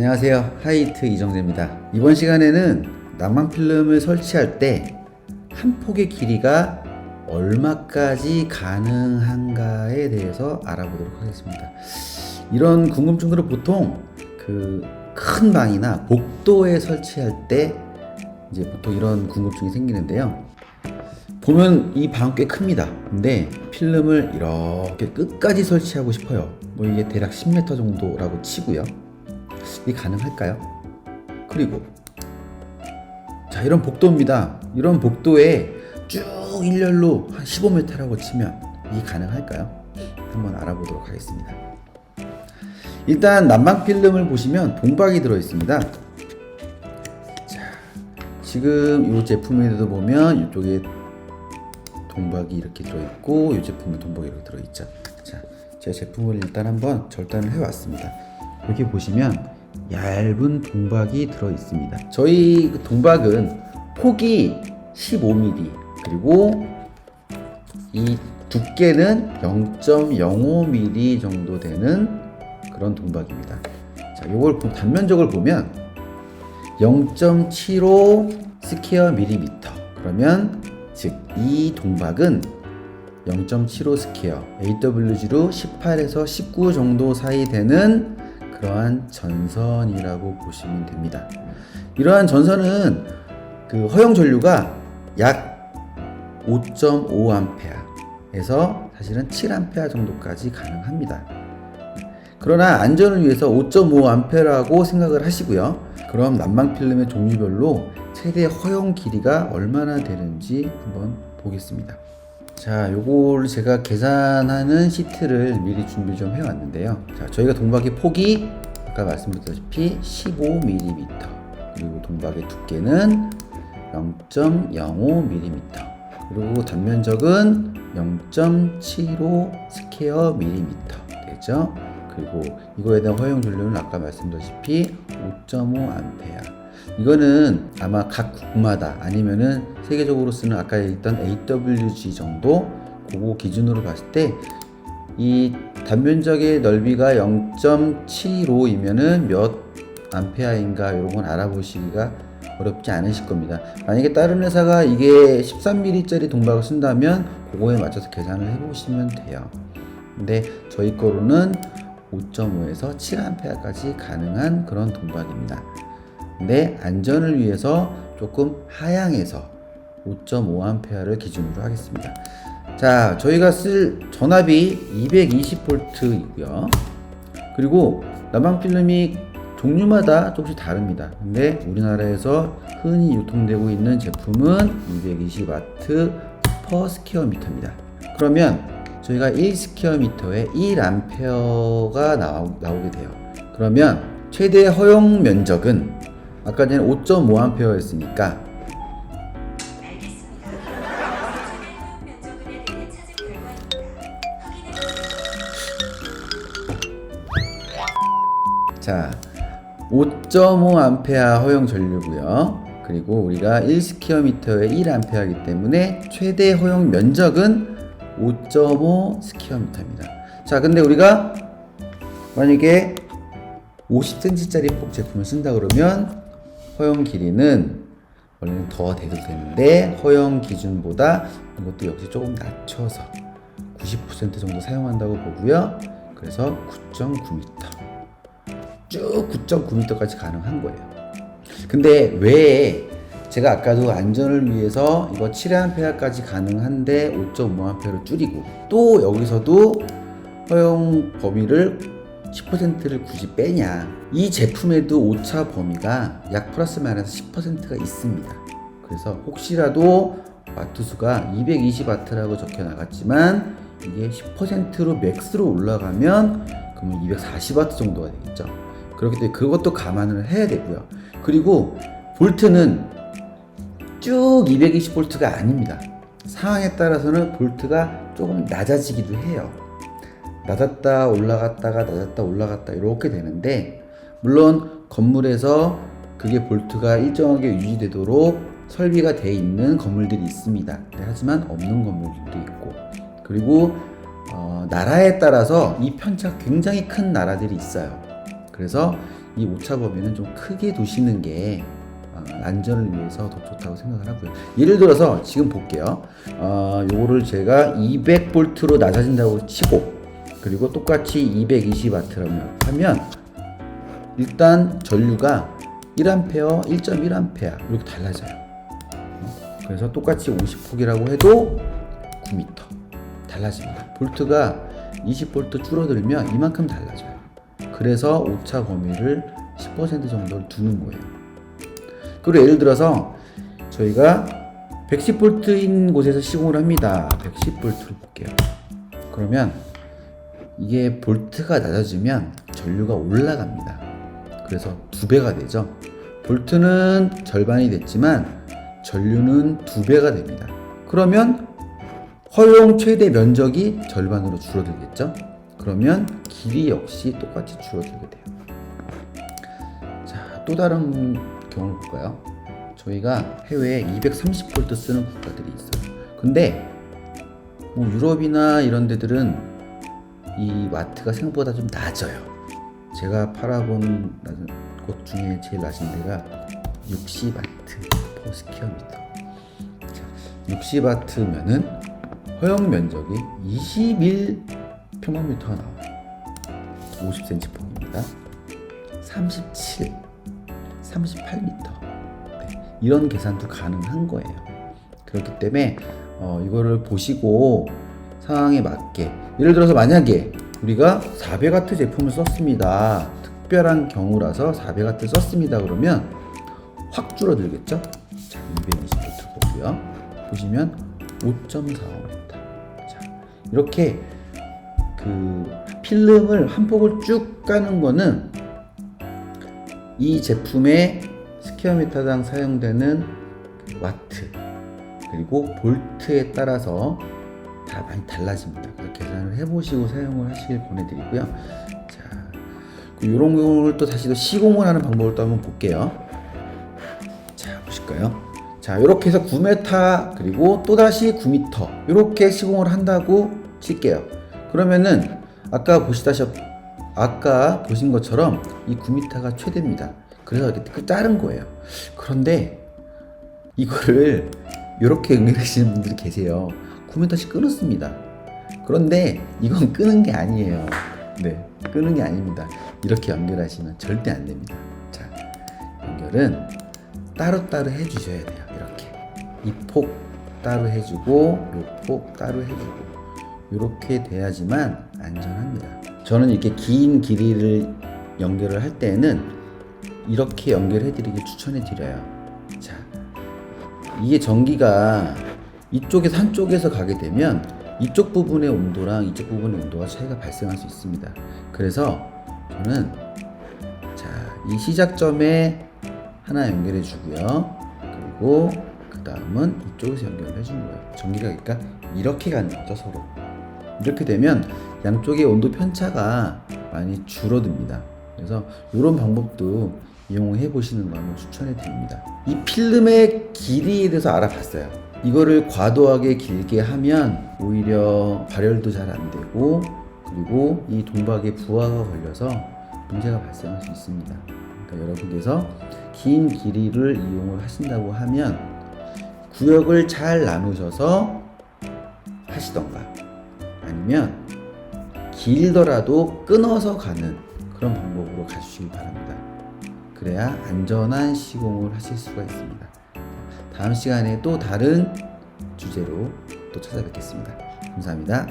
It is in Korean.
안녕하세요, 하이트 이정재입니다. 이번 시간에는 난방 필름을 설치할 때 한 폭의 길이가 얼마까지 가능한가에 대해서 알아보도록 하겠습니다. 이런 궁금증들은 보통 큰 방이나 복도에 설치할 때 이제 보통 이런 궁금증이 생기는데요. 보면 이 방 꽤 큽니다. 근데 필름을 이렇게 끝까지 설치하고 싶어요. 뭐 이게 대략 10m 정도라고 치고요. 이게 가능할까요? 그리고 자, 이런 복도입니다. 이런 복도에 쭉 일렬로 한 15m라고 치면 이게 가능할까요? 한번 알아보도록 하겠습니다. 일단 난방 필름을 보시면 동박이 들어 있습니다. 자, 지금 이 제품에도 보면 이쪽에 동박이 이렇게 들어있고 이 제품에 동박이 이렇게 들어있죠. 자, 제 제품을 일단 한번 절단을 해왔습니다. 여기 보시면 얇은 동박이 들어있습니다. 저희 동박은 폭이 15mm 그리고 이 두께는 0.05mm 정도 되는 그런 동박입니다. 자, 요걸 단면적을 보면 0.75 스퀘어 밀리미터, 그러면 즉 이 동박은 0.75 스퀘어 AWG로 18에서 19 정도 사이 되는 그러한 전선이라고 보시면 됩니다. 이러한 전선은 허용 전류가 약 5.5A에서 사실은 7A 정도까지 가능합니다. 그러나 안전을 위해서 5.5A라고 생각을 하시고요. 그럼 난방 필름의 종류별로 최대 허용 길이가 얼마나 되는지 한번 보겠습니다. 자, 요걸 제가 계산하는 시트를 미리 준비 좀 해왔는데요. 자, 저희가 동박의 폭이 아까 말씀드렸다시피 15mm, 그리고 동박의 두께는 0.05mm, 그리고 단면적은 0.75 스퀘어 밀리미터 되죠. 그리고 이거에 대한 허용 전류는 아까 말씀드렸다시피 5.5A. 이거는 아마 각 국마다 아니면은 세계적으로 쓰는 아까 있던 AWG 정도 그거 기준으로 봤을 때 이 단면적의 넓이가 0.75이면은 몇 암페어인가 이런 건 알아보시기가 어렵지 않으실 겁니다. 만약에 다른 회사가 이게 13mm짜리 동박을 쓴다면 그거에 맞춰서 계산을 해보시면 돼요. 근데 저희 거로는 5.5에서 7A까지 가능한 그런 동박입니다. 근데 안전을 위해서 조금 하향해서 5.5A를 기준으로 하겠습니다. 자, 저희가 쓸 전압이 220V이고요. 그리고 난방 필름이 종류마다 조금씩 다릅니다. 근데 우리나라에서 흔히 유통되고 있는 제품은 220W per 스퀘어 미터입니다. 그러면 저희가 1 스퀘어 미터에 1A가 나오게 돼요. 그러면 최대 허용 면적은 아까 전에 5.5A였으니까 자, 5.5A 허용 전류고요. 그리고 우리가 1 스퀘어 미터에 1A이기 때문에 최대 허용 면적은 5.5 스퀘어 미터입니다. 자, 근데 우리가 만약에 50cm짜리 폭 제품을 쓴다 그러면 허용 길이는 원래는 더 돼도 되는데 허용 기준보다 이것도 역시 조금 낮춰서 90% 정도 사용한다고 보고요. 그래서 9.9m 쭉 9.9m까지 가능한 거예요. 근데 왜 제가 아까도 안전을 위해서 이거 7A까지 가능한데 5.5A로 줄이고 또 여기서도 허용 범위를 10%를 굳이 빼냐. 이 제품에도 오차 범위가 약 플러스 마이너스 10%가 있습니다. 그래서 혹시라도 와트수가 220W라고 적혀 나갔지만 이게 10%로 맥스로 올라가면 그러면 240W 정도가 되겠죠. 그렇기 때문에 그것도 감안을 해야 되고요. 그리고 볼트는 쭉 220V가 아닙니다. 상황에 따라서는 볼트가 조금 낮아지기도 해요. 낮았다 올라갔다가 낮았다 올라갔다 이렇게 되는데, 물론 건물에서 그게 볼트가 일정하게 유지되도록 설비가 되어 있는 건물들이 있습니다. 하지만 없는 건물들도 있고, 그리고 나라에 따라서 이 편차가 굉장히 큰 나라들이 있어요. 그래서 이 오차 범위는 좀 크게 두시는 게 안전을 위해서 더 좋다고 생각을 하고요. 예를 들어서 지금 볼게요. 요거를 제가 200V로 낮아진다고 치고, 그리고 똑같이 220W라고 하면 일단 전류가 1A, 1.1A 이렇게 달라져요. 그래서 똑같이 50폭이라고 해도 9m 달라집니다. 볼트가 20V 줄어들면 이만큼 달라져요. 그래서 오차 범위를 10% 정도를 두는 거예요. 그리고 예를 들어서 저희가 110V인 곳에서 시공을 합니다. 110V를 볼게요. 그러면 이게 볼트가 낮아지면 전류가 올라갑니다. 그래서 2배가 되죠. 볼트는 절반이 됐지만 전류는 2배가 됩니다. 그러면 허용 최대 면적이 절반으로 줄어들겠죠. 그러면 길이 역시 똑같이 줄어들게 돼요. 자, 또 다른 경우를 볼까요? 저희가 해외에 230V 쓰는 국가들이 있어요. 근데 뭐 유럽이나 이런 데들은 이 와트가 생각보다 좀 낮아요. 제가 팔아본 곳 중에 제일 낮은 데가 60W per 스퀘어미터. 자, 60W면은 허용 면적이 21평방미터가 나와요. 50cm 폭입니다. 37, 38m. 네, 이런 계산도 가능한 거예요. 그렇기 때문에 이거를 보시고 상황에 맞게, 예를 들어서 만약에 우리가 400W 제품을 썼습니다. 특별한 경우라서 400W 썼습니다. 그러면 확 줄어들겠죠? 자, 220V 보고요. 보시면 5.45m. 자, 이렇게 그 필름을 한 폭을 쭉 까는 거는 이 제품의 스퀘어미터당 사용되는 와트 그리고 볼트에 따라서 다 많이 달라집니다. 그래서 계산을 해보시고 사용을 하시길 권해드리고요. 자, 이런 경우를 또 다시 시공을 하는 방법을 또 한번 볼게요. 자, 보실까요? 자, 이렇게 해서 9m 그리고 또 다시 9m 이렇게 시공을 한다고 칠게요. 그러면은 아까 보신 것처럼 이 9m가 최대입니다. 그래서 이렇게 자른 거예요. 그런데 이거를 이렇게 응용하시는 분들이 계세요. 9m씩 끊었습니다. 그런데 이건 끄는 게 아니에요. 네, 끄는 게 아닙니다. 이렇게 연결하시면 절대 안 됩니다. 자, 연결은 따로따로 해주셔야 돼요. 이렇게 이 폭 따로 해주고 이 폭 따로 해주고 이렇게 돼야지만 안전합니다. 저는 이렇게 긴 길이를 연결을 할 때는 이렇게 연결해 드리길 추천해 드려요. 자, 이게 전기가 이쪽에서 한쪽에서 가게 되면 이쪽 부분의 온도랑 이쪽 부분의 온도가 차이가 발생할 수 있습니다. 그래서 저는 자, 이 시작점에 하나 연결해 주고요. 그리고 그 다음은 이쪽에서 연결을 해주는 거예요. 전기가 그러니까 이렇게 가는 거죠, 서로. 이렇게 되면 양쪽의 온도 편차가 많이 줄어듭니다. 그래서 이런 방법도 이용해 보시는 거 한번 추천해 드립니다. 이 필름의 길이에 대해서 알아봤어요. 이거를 과도하게 길게 하면 오히려 발열도 잘 안 되고, 그리고 이 동박에 부하가 걸려서 문제가 발생할 수 있습니다. 그러니까 여러분께서 긴 길이를 이용을 하신다고 하면 구역을 잘 나누셔서 하시던가, 아니면 길더라도 끊어서 가는 그런 방법으로 가주시기 바랍니다. 그래야 안전한 시공을 하실 수가 있습니다. 다음 시간에 또 다른 주제로 또 찾아뵙겠습니다. 감사합니다.